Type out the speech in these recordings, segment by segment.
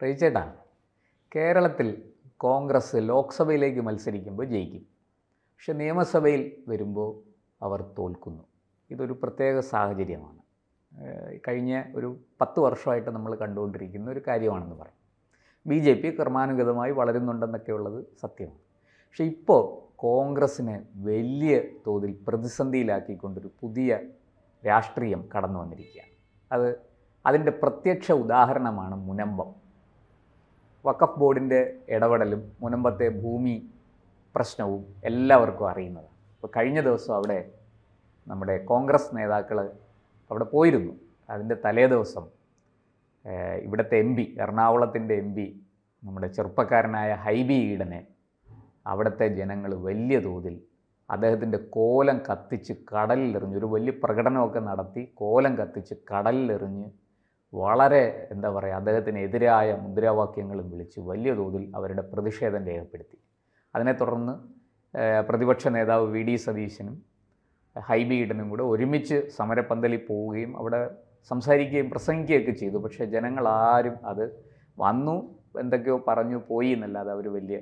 റീച്ചേട്ടാ, കേരളത്തിൽ കോൺഗ്രസ് ലോക്സഭയിലേക്ക് മത്സരിക്കുമ്പോൾ ജയിക്കും, പക്ഷെ നിയമസഭയിൽ വരുമ്പോൾ അവർ തോൽക്കുന്നു. ഇതൊരു പ്രത്യേക സാഹചര്യമാണ്. കഴിഞ്ഞ ഒരു 10 വർഷമായിട്ട് നമ്മൾ കണ്ടുകൊണ്ടിരിക്കുന്ന ഒരു കാര്യമാണെന്ന് പറയും. BJP ക്രമാനുഗതമായി വളരുന്നുണ്ടെന്നൊക്കെയുള്ളത് സത്യമാണ്. പക്ഷെ ഇപ്പോൾ കോൺഗ്രസ്സിനെ വലിയ തോതിൽ പ്രതിസന്ധിയിലാക്കിക്കൊണ്ടൊരു പുതിയ രാഷ്ട്രീയം കടന്നു വന്നിരിക്കുകയാണ്. അതിൻ്റെ പ്രത്യക്ഷ ഉദാഹരണമാണ് മുനമ്പം. വഖഫ് ബോർഡിൻ്റെ ഇടപെടലും മുനമ്പത്തെ ഭൂമി പ്രശ്നവും എല്ലാവർക്കും അറിയുന്നതാണ്. ഇപ്പോൾ കഴിഞ്ഞ ദിവസം അവിടെ നമ്മുടെ കോൺഗ്രസ് നേതാക്കൾ അവിടെ പോയിരുന്നു. അതിൻ്റെ തലേ ദിവസം ഇവിടുത്തെ MP, എറണാകുളത്തിൻ്റെ MP, നമ്മുടെ ചെറുപ്പക്കാരനായ ഹൈബി ഈഡനെ അവിടുത്തെ ജനങ്ങൾ വലിയ തോതിൽ അദ്ദേഹത്തിൻ്റെ കോലം കത്തിച്ച് കടലിലെറിഞ്ഞ്, ഒരു വലിയ പ്രകടനമൊക്കെ നടത്തി കോലം കത്തിച്ച് കടലിലെറിഞ്ഞ് വളരെ അദ്ദേഹത്തിനെതിരായ മുദ്രാവാക്യങ്ങളും വിളിച്ച് വലിയ തോതിൽ അവരുടെ പ്രതിഷേധം രേഖപ്പെടുത്തി. അതിനെ തുടർന്ന് പ്രതിപക്ഷ നേതാവ് VD സതീശനും ഹൈബി ഈഡനും കൂടെ ഒരുമിച്ച് സമരപ്പന്തലിൽ പോവുകയും അവിടെ സംസാരിക്കുകയും പ്രസംഗിക്കുകയൊക്കെ ചെയ്തു. പക്ഷേ ജനങ്ങളാരും അത് വന്നു എന്തൊക്കെയോ പറഞ്ഞു പോയി എന്നല്ലാതെ അവർ വലിയ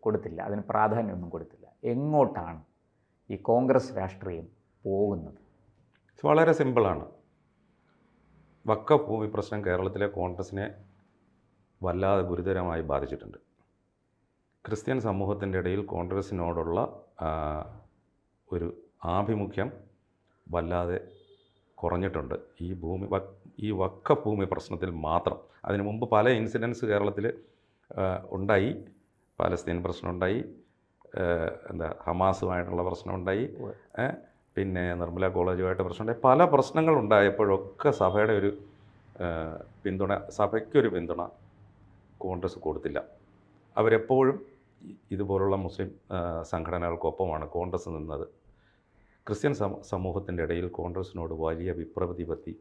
കൊടുത്തില്ല, അതിന് പ്രാധാന്യമൊന്നും കൊടുത്തില്ല. എങ്ങോട്ടാണ് ഈ കോൺഗ്രസ് രാഷ്ട്രീയം പോകുന്നത്? വളരെ സിമ്പിളാണ്. വഖഫ് ഭൂമി പ്രശ്നം കേരളത്തിലെ കോൺഗ്രസിനെ വല്ലാതെ ഗുരുതരമായി ബാധിച്ചിട്ടുണ്ട്. ക്രിസ്ത്യൻ സമൂഹത്തിൻ്റെ ഇടയിൽ കോൺഗ്രസിനോടുള്ള ഒരു ആഭിമുഖ്യം വല്ലാതെ കുറഞ്ഞിട്ടുണ്ട് ഈ വഖഫ് ഭൂമി പ്രശ്നത്തിൽ മാത്രം. അതിനു മുമ്പ് പല ഇൻസിഡൻസ് കേരളത്തിൽ ഉണ്ടായി. പാലസ്തീൻ പ്രശ്നമുണ്ടായി, ഹമാസുമായിട്ടുള്ള പ്രശ്നമുണ്ടായി, പിന്നെ നിർമ്മല കോളേജുമായിട്ട് പ്രശ്നമുണ്ടായി. പല പ്രശ്നങ്ങളുണ്ടായപ്പോഴൊക്കെ സഭയുടെ ഒരു സഭയ്ക്കൊരു പിന്തുണ കോൺഗ്രസ് കൊടുത്തില്ല. അവരെപ്പോഴും ഇതുപോലുള്ള മുസ്ലിം സംഘടനകൾക്കൊപ്പമാണ് കോൺഗ്രസ് നിന്നത്. ക്രിസ്ത്യൻ സമൂഹത്തിൻ്റെ ഇടയിൽ കോൺഗ്രസിനോട് വലിയ വിപ്രതിപത്തി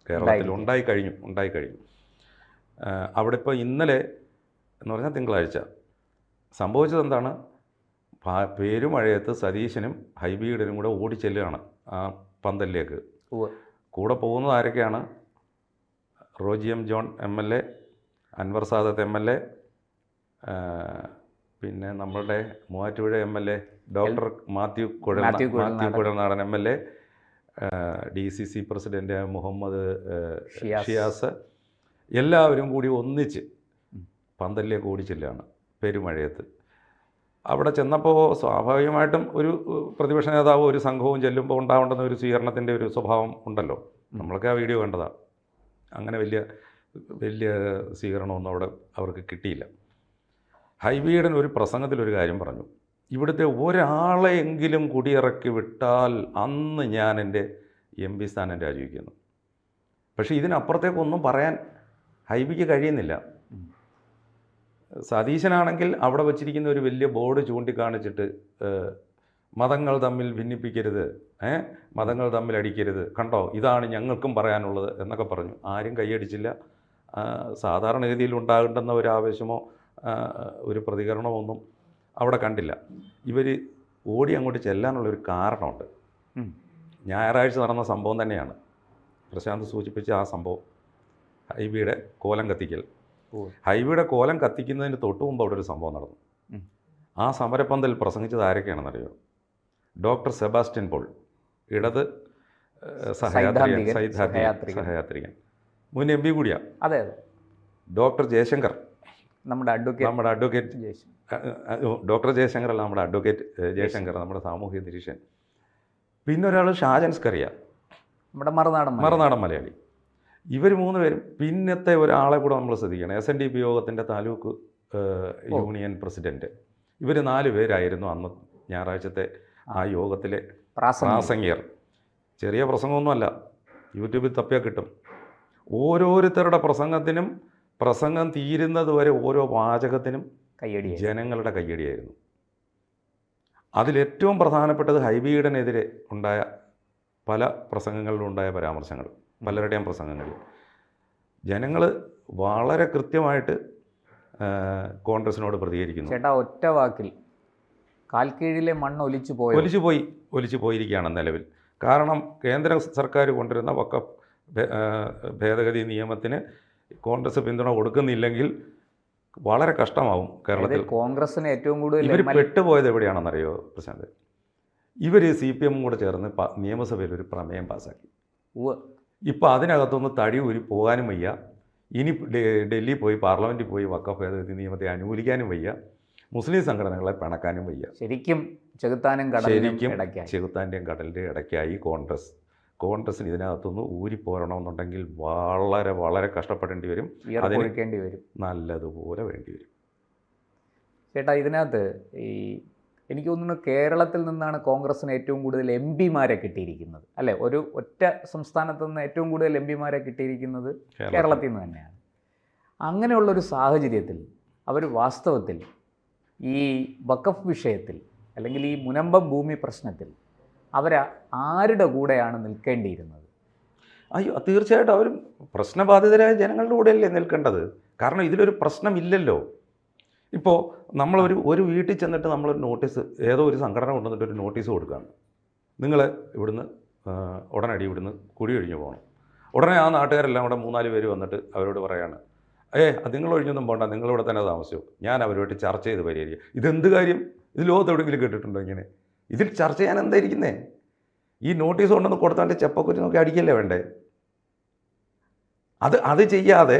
കേരളത്തിൽ ഉണ്ടായിക്കഴിഞ്ഞു. അവിടെ ഇപ്പോൾ ഇന്നലെ എന്ന് പറഞ്ഞാൽ തിങ്കളാഴ്ച സംഭവിച്ചത് എന്താണ്? പേരുമഴയത്ത് സതീശനും ഹൈബി ഈഡനും കൂടെ ഓടിച്ചെല്ലുകയാണ് ആ പന്തലിലേക്ക്. കൂടെ പോകുന്നത് ആരൊക്കെയാണ്? Roji M. John MLA, Anwar Sadath MLA, പിന്നെ നമ്മളുടെ Muvattupuzha MLA doctor Mathew Kuzhalnadan MLA, DCC president Muhammad Shiyas, എല്ലാവരും കൂടി ഒന്നിച്ച് പന്തലിലേക്ക് ഓടിച്ചില്ലാണ് പെരുമഴയത്ത്. അവിടെ ചെന്നപ്പോൾ സ്വാഭാവികമായിട്ടും ഒരു പ്രതിപക്ഷ നേതാവ് ഒരു സംഘവും ചെല്ലുമ്പോൾ ഉണ്ടാവേണ്ടുന്ന ഒരു സ്വീകരണത്തിൻ്റെ ഒരു സ്വഭാവം ഉണ്ടല്ലോ. നമ്മളൊക്കെ ആ വീഡിയോ കണ്ടതാണ്. അങ്ങനെ വലിയ സ്വീകരണമൊന്നും അവിടെ അവർക്ക് കിട്ടിയില്ല. ഹൈബി ഈഡൻ ഒരു പ്രസംഗത്തിലൊരു കാര്യം പറഞ്ഞു: ഇവിടുത്തെ ഒരാളെയെങ്കിലും കുടിയിറക്കി വിട്ടാൽ അന്ന് ഞാൻ എൻ്റെ MP സ്ഥാനം രാജിവെക്കുന്നു. പക്ഷേ ഇതിനപ്പുറത്തേക്കൊന്നും പറയാൻ ഹൈബിക്ക് കഴിയുന്നില്ല. സതീശനാണെങ്കിൽ അവിടെ വച്ചിരിക്കുന്ന ഒരു വലിയ ബോർഡ് ചൂണ്ടിക്കാണിച്ചിട്ട് മതങ്ങൾ തമ്മിൽ ഭിന്നിപ്പിക്കരുത്, മതങ്ങൾ തമ്മിൽ അടിക്കരുത്, കണ്ടോ ഇതാണ് ഞങ്ങൾക്കും പറയാനുള്ളത് എന്നൊക്കെ പറഞ്ഞു. ആരും കൈയടിച്ചില്ല. സാധാരണഗതിയിൽ ഉണ്ടാകേണ്ടുന്ന ഒരു ആവേശമോ ഒരു പ്രതികരണമൊന്നും അവിടെ കണ്ടില്ല. ഇവർ ഓടി അങ്ങോട്ട് ചെല്ലാനുള്ളൊരു കാരണമുണ്ട്. ഞായറാഴ്ച നടന്ന സംഭവം തന്നെയാണ് പ്രശാന്ത് സൂചിപ്പിച്ച ആ സംഭവം, ഹൈബിയുടെ കോലം കത്തിക്കൽ. ഹൈബിയുടെ കോലം കത്തിക്കുന്നതിന് തൊട്ട് മുമ്പ് അവിടെ ഒരു സംഭവം നടന്നു. ആ സമരപ്പന്തൽ പ്രസംഗിച്ചത് ആരൊക്കെയാണെന്നറിയോ? ഡോക്ടർ സെബാസ്റ്റ്യൻ പോൾ, ഇടത് സഹയാത്രികൻ, മുൻ MP കൂടിയാണ്. അതെ. ഡോക്ടർ ജയശങ്കർ, നമ്മുടെ അഡ്വക്കേറ്റ് ഡോക്ടർ ജയശങ്കർ അല്ല, നമ്മുടെ അഡ്വക്കേറ്റ് ജയശങ്കർ, നമ്മുടെ സാമൂഹ്യ നിരീക്ഷൻ. പിന്നെ ഒരാൾ ഷാജൻ സ്കറിയ, നമ്മുടെ മറുനാടൻ മലയാളി. ഇവർ 3 പേരും. പിന്നത്തെ ഒരാളെ കൂടെ നമ്മൾ ശ്രദ്ധിക്കണം, SNDP യോഗത്തിൻ്റെ താലൂക്ക് യൂണിയൻ പ്രസിഡൻറ്റ്. ഇവർ 4 പേരായിരുന്നു അന്ന് ഞായറാഴ്ചത്തെ ആ യോഗത്തിലെ പ്രാസംഗികർ. ചെറിയ പ്രസംഗമൊന്നുമല്ല, യൂട്യൂബിൽ തപ്പിയാൽ കിട്ടും. ഓരോരുത്തരുടെ പ്രസംഗത്തിനും പ്രസംഗം തീരുന്നത് വരെ ഓരോ വാചകത്തിനും ജനങ്ങളുടെ കയ്യടിയായിരുന്നു. അതിലേറ്റവും പ്രധാനപ്പെട്ടത് ഹൈബി ഈഡനെതിരെ ഉണ്ടായ പല പ്രസംഗങ്ങളിലും ഉണ്ടായ പരാമർശങ്ങൾ, പലരുടെയും പ്രസംഗങ്ങളിൽ ജനങ്ങൾ വളരെ കൃത്യമായിട്ട് കോൺഗ്രസിനോട് പ്രതികരിക്കുന്നു. ചേട്ടാ, ഒറ്റ വാക്കിൽ കാൽക്കീഴിലെ മണ്ണ് ഒലിച്ചു പോയിരിക്കുകയാണ് നിലവിൽ. കാരണം കേന്ദ്ര സർക്കാർ കൊണ്ടുവരുന്ന വഖഫ് ഭേദഗതി നിയമത്തിന് കോൺഗ്രസ് പിന്തുണ കൊടുക്കുന്നില്ലെങ്കിൽ വളരെ കഷ്ടമാവും കേരളത്തിൽ. കോൺഗ്രസിന് ഏറ്റവും കൂടുതൽ ഇവർ പെട്ടുപോയത് എവിടെയാണെന്നറിയോ പ്രശാന്ത്? ഇവർ CPM കൂടെ ചേർന്ന് നിയമസഭയിൽ ഒരു പ്രമേയം പാസ്സാക്കി. ഇപ്പോൾ അതിനകത്തൊന്ന് തടി ഊരി പോകാനും വയ്യ. ഇനി ഡൽഹി പോയി പാർലമെൻറ്റിൽ പോയി വഖഫ് ഭേദഗതി നിയമത്തെ അനുകൂലിക്കാനും വയ്യ. മുസ്ലിം സംഘടനകളെ പിണക്കാനും വയ്യ. ശരിക്കും ചെകുത്താൻ്റെയും കടലിൻ്റെ ഇടയ്ക്കായി കോൺഗ്രസ്സിന് ഇതിനകത്തുനിന്ന് ഊരിപ്പോരണമെന്നുണ്ടെങ്കിൽ വളരെ വളരെ കഷ്ടപ്പെടേണ്ടി വരും. അതിന് വരും, നല്ലതുപോലെ വേണ്ടി വരും. ചേട്ടാ, ഇതിനകത്ത് എനിക്ക് തോന്നുന്നു കേരളത്തിൽ നിന്നാണ് കോൺഗ്രസ്സിന് ഏറ്റവും കൂടുതൽ MP-മാരെ കിട്ടിയിരിക്കുന്നത്, അല്ലേ? ഒരു ഒറ്റ സംസ്ഥാനത്ത് നിന്ന് ഏറ്റവും കൂടുതൽ MP-മാരെ കിട്ടിയിരിക്കുന്നത് കേരളത്തിൽ നിന്ന് തന്നെയാണ്. അങ്ങനെയുള്ളൊരു സാഹചര്യത്തിൽ അവർ വാസ്തവത്തിൽ ഈ വഖഫ് വിഷയത്തിൽ അല്ലെങ്കിൽ ഈ മുനമ്പം ഭൂമി പ്രശ്നത്തിൽ ആരുടെ കൂടെയാണ് നിൽക്കേണ്ടിയിരുന്നത്? അയ്യോ, തീർച്ചയായിട്ടും അവരും പ്രശ്നബാധിതരായ ജനങ്ങളുടെ കൂടെയല്ലേ നിൽക്കേണ്ടത്. കാരണം ഇതിലൊരു പ്രശ്നമില്ലല്ലോ. ഇപ്പോൾ ഒരു വീട്ടിൽ ചെന്നിട്ട് നമ്മളൊരു നോട്ടീസ്, ഏതോ ഒരു സംഘടന കൊണ്ടുവന്നിട്ട് ഒരു നോട്ടീസ് കൊടുക്കുകയാണ്, നിങ്ങൾ ഇവിടുന്ന് ഉടനടി ഇവിടുന്ന് കുടി ഒഴിഞ്ഞു പോകണം. ഉടനെ ആ നാട്ടുകാരെല്ലാം കൂടെ 3-4 പേര് വന്നിട്ട് അവരോട് പറയാണ്, നിങ്ങൾ ഒഴിഞ്ഞൊന്നും പോകണ്ട, നിങ്ങളിവിടെ തന്നെ താമസിച്ചു, ഞാൻ അവരുമായിട്ട് ചർച്ച ചെയ്ത് പരിഹരിക്കുക. ഇതെന്ത് കാര്യം? ഇത് ലോകത്ത് എവിടെയെങ്കിലും കേട്ടിട്ടുണ്ടോ ഇങ്ങനെ? ഇതിൽ ചർച്ച ചെയ്യാൻ എന്താ ഇരിക്കുന്നേ? ഈ നോട്ടീസ് കൊണ്ടൊന്ന് കൊടുത്താണ്ട് ചെപ്പക്കുറ്റി നോക്കി അടിക്കല്ലേ വേണ്ടേ? അത് ചെയ്യാതെ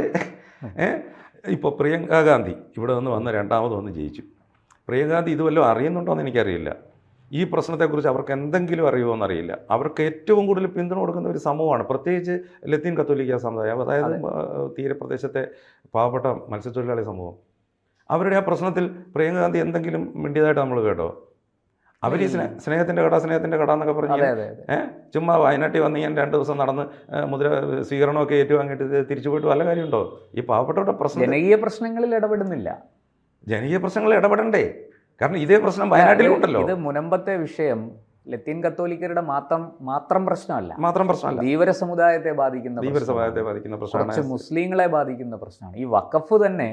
ഇപ്പോൾ പ്രിയങ്ക ഗാന്ധി ഇവിടെ വന്ന് രണ്ടാമത് വന്ന് ജയിച്ചു. പ്രിയങ്ക ഗാന്ധി ഇതുവല്ലോ അറിയുന്നുണ്ടോ എന്ന് എനിക്കറിയില്ല. ഈ പ്രശ്നത്തെക്കുറിച്ച് അവർക്ക് എന്തെങ്കിലും അറിയുമോ എന്നറിയില്ല. അവർക്ക് ഏറ്റവും കൂടുതൽ പിന്തുണ കൊടുക്കുന്ന ഒരു സമൂഹമാണ്, പ്രത്യേകിച്ച് ലത്തീൻ കത്തോലിക്ക സമുദായം, അതായത് തീരപ്രദേശത്തെ പാവപ്പെട്ട മത്സ്യത്തൊഴിലാളി സമൂഹം. അവരുടെ ആ പ്രശ്നത്തിൽ പ്രിയങ്ക ഗാന്ധി എന്തെങ്കിലും മിണ്ടിയതായിട്ട് നമ്മൾ കേട്ടോ? അവർ ഈ സ്നേഹത്തിൻ്റെ കട എന്നൊക്കെ പറഞ്ഞ് ചുമ്മാ വയനാട്ടിൽ വന്ന് ഞാൻ 2 ദിവസം നടന്ന് സ്വീകരണമൊക്കെ ഏറ്റുവാങ്ങിയിട്ട് തിരിച്ചു പോയിട്ട് വല്ല കാര്യമുണ്ടോ? ഈ പാവപ്പെട്ടവരുടെ പ്രശ്നം, ജനകീയ പ്രശ്നങ്ങളിൽ ഇടപെടുന്നില്ല. ജനകീയ പ്രശ്നങ്ങളിൽ ഇടപെടണ്ടേ? കാരണം ഇതേ പ്രശ്നം വയനാട്ടിലുണ്ടല്ലോ. ഇത് മുനമ്പത്തെ വിഷയം ലത്തീൻ കത്തോലിക്കരുടെ മാത്രം പ്രശ്നമല്ല, ധീവര സമുദായത്തെ ബാധിക്കുന്ന പ്രശ്നമാണ്, മുസ്ലിങ്ങളെ ബാധിക്കുന്ന പ്രശ്നമാണ്. ഈ വഖഫ് തന്നെ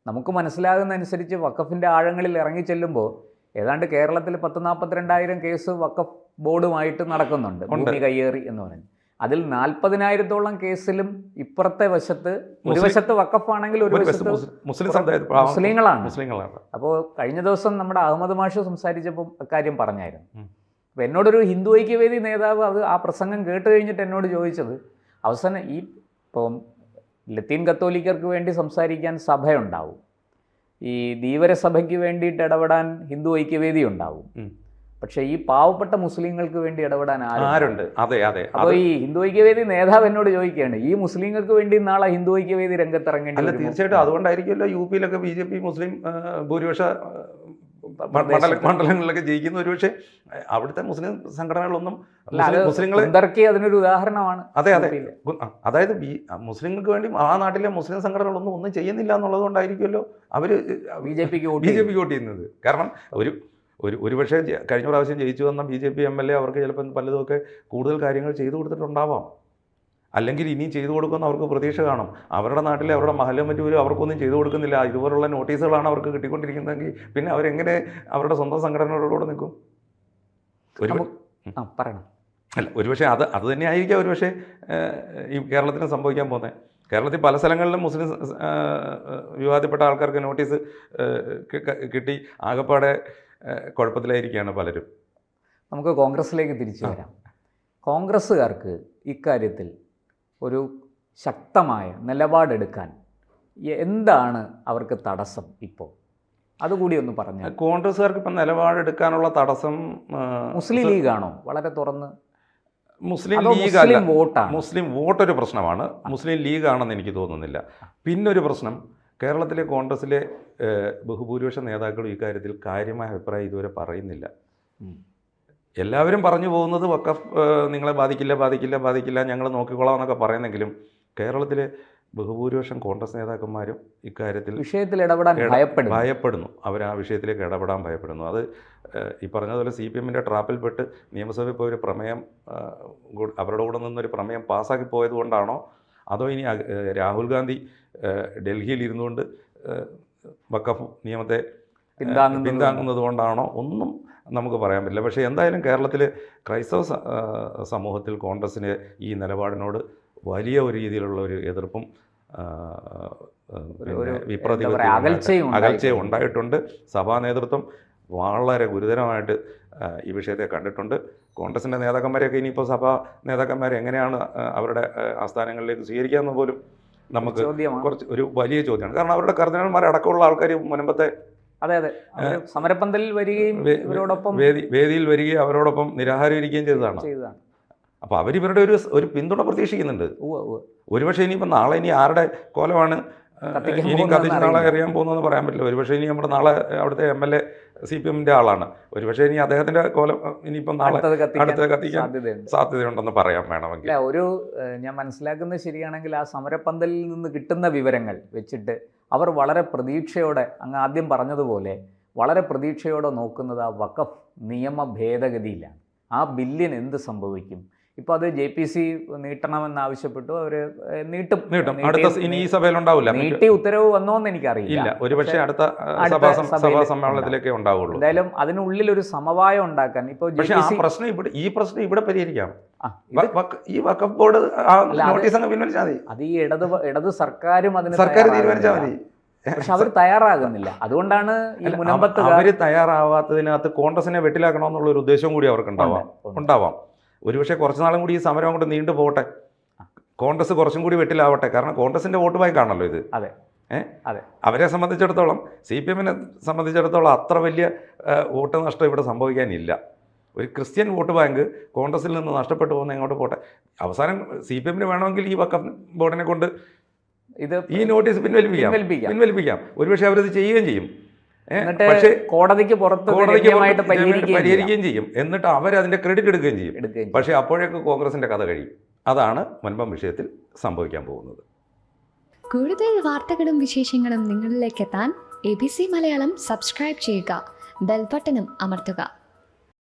നമുക്ക് മനസ്സിലാകുന്ന അനുസരിച്ച് വഖഫിൻ്റെ ആഴങ്ങളിൽ ഇറങ്ങി ചെല്ലുമ്പോൾ ഏതാണ്ട് കേരളത്തിൽ 10,42,000 കേസ് വഖഫ് ബോർഡുമായിട്ട് നടക്കുന്നുണ്ട്, ഭൂമി കയ്യേറി എന്ന് പറഞ്ഞു. അതിൽ 40,000-ഓളം കേസിലും ഇപ്പുറത്തെ വശത്ത്, ഒരു വശത്ത് വഖഫാണെങ്കിൽ ഒരു വശത്ത് മുസ്ലിങ്ങളാണ്. അപ്പോൾ കഴിഞ്ഞ ദിവസം നമ്മുടെ അഹമ്മദ് മാഷ് സംസാരിച്ചപ്പോൾ അക്കാര്യം പറഞ്ഞായിരുന്നു. അപ്പോൾ എന്നോടൊരു ഹിന്ദു ഐക്യവേദി നേതാവ് ആ പ്രസംഗം കേട്ട് കഴിഞ്ഞിട്ട് എന്നോട് ചോദിച്ചത്, അവസാനം ഇപ്പം ലത്തീൻ കത്തോലിക്കർക്ക് വേണ്ടി സംസാരിക്കാൻ സഭയുണ്ടാവും, ഈ ധീവരസഭയ്ക്ക് വേണ്ടിയിട്ട് ഇടപെടാൻ ഹിന്ദു ഐക്യവേദി ഉണ്ടാവും, പക്ഷേ ഈ പാവപ്പെട്ട മുസ്ലിങ്ങൾക്ക് വേണ്ടി ഇടപെടാൻ ആരുണ്ട്? അപ്പോൾ ഈ ഹിന്ദു ഐക്യവേദി നേതാവ് എന്നോട് ചോദിക്കുകയാണ്, ഈ മുസ്ലിങ്ങൾക്ക് വേണ്ടി നാളെ ഹിന്ദു ഐക്യവേദി രംഗത്തിറങ്ങേണ്ടി? അല്ല, തീർച്ചയായിട്ടും അതുകൊണ്ടായിരിക്കുമല്ലോ യുപിയിലൊക്കെ BJP മുസ്ലിം ഭൂരിപക്ഷ മണ്ഡലങ്ങളിലൊക്കെ ജയിക്കുന്ന. ഒരുപക്ഷെ അവിടുത്തെ മുസ്ലിം സംഘടനകളൊന്നും മുസ്ലിങ്ങളെ അതിനൊരു ഉദാഹരണമാണ്. അതെ, അതായത് മുസ്ലിങ്ങൾക്ക് വേണ്ടി ആ നാട്ടിലെ മുസ്ലിം സംഘടനകളൊന്നും ചെയ്യുന്നില്ല എന്നുള്ളത് കൊണ്ടായിരിക്കുമല്ലോ അവർ BJPക്ക് വോട്ട് ചെയ്യുന്നത്. കാരണം ഒരുപക്ഷെ കഴിഞ്ഞ പ്രാവശ്യം ജയിച്ചു വന്ന BJP MLA അവർക്ക് ചിലപ്പോൾ പലതുമൊക്കെ കൂടുതൽ കാര്യങ്ങൾ ചെയ്തു കൊടുത്തിട്ടുണ്ടാവാം, അല്ലെങ്കിൽ ഇനിയും ചെയ്തു കൊടുക്കുമെന്ന് അവർക്ക് പ്രതീക്ഷ കാണും. അവരുടെ നാട്ടിലെ അവരുടെ മഹല്ല് കമ്മിറ്റി പോലും അവർക്കൊന്നും ചെയ്തു കൊടുക്കുന്നില്ല. ഇതുപോലുള്ള നോട്ടീസുകളാണ് അവർക്ക് കിട്ടിക്കൊണ്ടിരിക്കുന്നതെങ്കിൽ പിന്നെ അവരെങ്ങനെ അവരുടെ സ്വന്തം സംഘടനകളോട് നിൽക്കും? ഒരുപക്ഷെ അത് തന്നെ ആയിരിക്കാം ഒരുപക്ഷെ ഈ കേരളത്തിന് സംഭവിക്കാൻ പോകുന്നത്. കേരളത്തിൽ പല സ്ഥലങ്ങളിലും മുസ്ലിം വിവാദപ്പെട്ട ആൾക്കാർക്ക് നോട്ടീസ് കിട്ടി ആകപ്പാടെ കുഴപ്പത്തിലായിരിക്കുകയാണ് പലരും. നമുക്ക് കോൺഗ്രസ്സിലേക്ക് തിരിച്ചു വരാം. കോൺഗ്രസ്സുകാർക്ക് ഇക്കാര്യത്തിൽ ഒരു ശക്തമായ നിലപാടെടുക്കാൻ എന്താണ് അവർക്ക് തടസ്സം? ഇപ്പോൾ അതുകൂടി ഒന്ന് പറഞ്ഞാൽ. കോൺഗ്രസ്സുകാർക്ക് ഇപ്പം നിലപാടെടുക്കാനുള്ള തടസ്സം മുസ്ലിം ലീഗാണോ? വളരെ തുറന്ന് മുസ്ലിം ലീഗ് വോട്ടാണ്. മുസ്ലിം വോട്ടൊരു പ്രശ്നമാണ്, മുസ്ലിം ലീഗാണെന്ന് എനിക്ക് തോന്നുന്നില്ല. പിന്നൊരു പ്രശ്നം, കേരളത്തിലെ കോൺഗ്രസ്സിലെ ബഹുഭൂരിപക്ഷ നേതാക്കളും ഇക്കാര്യത്തിൽ കാര്യമായ അഭിപ്രായം ഇതുവരെ പറയുന്നില്ല. എല്ലാവരും പറഞ്ഞു പോകുന്നത് വഖഫ് നിങ്ങളെ ബാധിക്കില്ല, ഞങ്ങൾ നോക്കിക്കൊള്ളാം എന്നൊക്കെ പറയുന്നെങ്കിലും കേരളത്തിലെ ബഹുഭൂരിപക്ഷം കോൺഗ്രസ് നേതാക്കന്മാരും വിഷയത്തിൽ ഇടപെടാൻ ഭയപ്പെടുന്നു. അവർ ആ വിഷയത്തിലേക്ക് ഇടപെടാൻ ഭയപ്പെടുന്നു. അത് ഈ പറഞ്ഞതുപോലെ CPMൻ്റെ ട്രാപ്പിൽപ്പെട്ട് നിയമസഭയിൽ പോയൊരു പ്രമേയം, അവരുടെ കൂടെ നിന്നൊരു പ്രമേയം പാസ്സാക്കി പോയത് കൊണ്ടാണോ, അതോ ഇനി രാഹുൽ ഗാന്ധി ഡൽഹിയിൽ ഇരുന്നുകൊണ്ട് വഖഫ് നിയമത്തെ പിന്താങ്ങുന്നത് കൊണ്ടാണോ, ഒന്നും നമുക്ക് പറയാൻ പറ്റില്ല. പക്ഷേ എന്തായാലും കേരളത്തിൽ ക്രൈസ്തവ സമൂഹത്തിൽ കോൺഗ്രസ്സിന് ഈ നിലപാടിനോട് വലിയ ഒരു രീതിയിലുള്ള ഒരു എതിർപ്പും അകൽച്ചയും ഉണ്ടായിട്ടുണ്ട്. സഭാ നേതൃത്വം വളരെ ഗുരുതരമായിട്ട് ഈ വിഷയത്തെ കണ്ടിട്ടുണ്ട്. കോൺഗ്രസിൻ്റെ നേതാക്കന്മാരെയൊക്കെ ഇനിയിപ്പോൾ സഭാ നേതാക്കന്മാരെ എങ്ങനെയാണ് അവരുടെ ആസ്ഥാനങ്ങളിലേക്ക് സ്വീകരിക്കാമെന്ന് പോലും നമുക്ക് കുറച്ച് ഒരു വലിയ ചോദ്യമാണ്. കാരണം അവരുടെ കർദിനാൾമാരടക്കമുള്ള ആൾക്കാർ മുൻപത്തെ സമരപ്പന്തലിൽ വരികയും ഇവരോടൊപ്പം വേദിയിൽ വരികയും അവരോടൊപ്പം നിരാഹാരം ഇരിക്കുകയും ചെയ്തതാണ്. അപ്പോൾ അവരിവരുടെ ഒരു പിന്തുണ പ്രതീക്ഷിക്കുന്നുണ്ട്. ഒരുപക്ഷെ ഇനിയിപ്പോൾ നാളെ ഇനി ആരുടെ കോലമാണ് ഇനി കത്തിച്ച് നാളെ അറിയാൻ പോകുന്നതെന്ന് പറയാൻ പറ്റില്ല. ഒരുപക്ഷെ ഇനി നമ്മുടെ നാളെ അവിടുത്തെ MLA CPMൻ്റെ ആളാണ്. ഒരുപക്ഷെ ഇനി അദ്ദേഹത്തിൻ്റെ കോലം ഇനിയിപ്പം നാളെ അടുത്ത് കത്തിക്കാൻ സാധ്യതയുണ്ടെന്ന് പറയാൻ വേണമെങ്കിൽ. ഞാൻ മനസ്സിലാക്കുന്നത് ശരിയാണെങ്കിൽ ആ സമരപ്പന്തലിൽ നിന്ന് കിട്ടുന്ന വിവരങ്ങൾ വെച്ചിട്ട് അവർ വളരെ പ്രതീക്ഷയോടെ, അങ്ങ് ആദ്യം പറഞ്ഞതുപോലെ വളരെ പ്രതീക്ഷയോടെ നോക്കുന്നത് ആ വഖഫ് നിയമ ഭേദഗതിയിലാണ്. ആ ബില്ലിന് എന്ത് സംഭവിക്കും? ഇപ്പോൾ അത് JPC നീട്ടണമെന്നാവശ്യപ്പെട്ടു. അവർ നീട്ടും. ഇനി ഈ സഭയിലുണ്ടാവില്ല. നീട്ടി ഉത്തരവ് വന്നോന്ന് എനിക്കറിയില്ല. ഒരുപക്ഷെ അടുത്ത സഭാ സമ്മേളനത്തിലേക്കേ ഉണ്ടാവുള്ളൂ. എന്തായാലും അതിനുള്ളിൽ ഒരു സമവായം ഉണ്ടാക്കാൻ ഇപ്പോൾ ഈ പ്രശ്നം ഇവിടെ പരിഹരിക്കാം. ഈ വഖഫ് ബോർഡ് നോട്ടീസ് അങ്ങ് പിൻവലിച്ചാൽ മതി. അത് ഈ ഇടത് സർക്കാരും സർക്കാർ തീരുമാനിച്ചാൽ മതി. പക്ഷെ അവർ തയ്യാറാകുന്നില്ല. അതുകൊണ്ടാണ് ഈ മുനമ്പത്ത് അവർ തയ്യാറാവാത്തതിനകത്ത് കോൺഗ്രസിനെ വെട്ടിലാക്കണമെന്നുള്ള ഒരു ഉദ്ദേശവും കൂടി അവർക്ക് ഉണ്ടാവാം. ഒരുപക്ഷെ കുറച്ച് നാളും കൂടി ഈ സമരം കൊണ്ട് നീണ്ടു പോകട്ടെ. കോൺഗ്രസ് കുറച്ചും കൂടി വെട്ടിലാവട്ടെ. കാരണം കോൺഗ്രസിൻ്റെ വോട്ട് ബാങ്കാണല്ലോ ഇത്. അവരെ സംബന്ധിച്ചിടത്തോളം, CPMനെ സംബന്ധിച്ചിടത്തോളം അത്ര വലിയ വോട്ട് നഷ്ടം ഇവിടെ സംഭവിക്കാനില്ല. ഒരു ക്രിസ്ത്യൻ വോട്ട് ബാങ്ക് കോൺഗ്രസിൽ നിന്ന് നഷ്ടപ്പെട്ടു പോകുന്ന എങ്ങോട്ട് പോട്ടെ. അവസാനം CPMന് വേണമെങ്കിൽ ഈ വഖഫ് ബോർഡിനെ കൊണ്ട് ഈ നോട്ടീസ് പിൻവലിപ്പിക്കാം. ഒരുപക്ഷെ അവരത് ചെയ്യുകയും ചെയ്യും. പക്ഷേ കോടതിക്ക് പരിഹരിക്കുകയും ചെയ്യും. എന്നിട്ട് അവരതിൻ്റെ ക്രെഡിറ്റ് എടുക്കുകയും ചെയ്യും. പക്ഷേ അപ്പോഴേക്ക് കോൺഗ്രസിൻ്റെ കഥ കഴിയും. അതാണ് മുൻപം വിഷയത്തിൽ സംഭവിക്കാൻ പോകുന്നത്. കൂടുതൽ വാർത്തകളും വിശേഷങ്ങളും നിങ്ങളിലേക്ക് എത്താൻ ABC മലയാളം സബ്സ്ക്രൈബ് ചെയ്യുക, ബെൽ ബട്ടണും അമർത്തുക.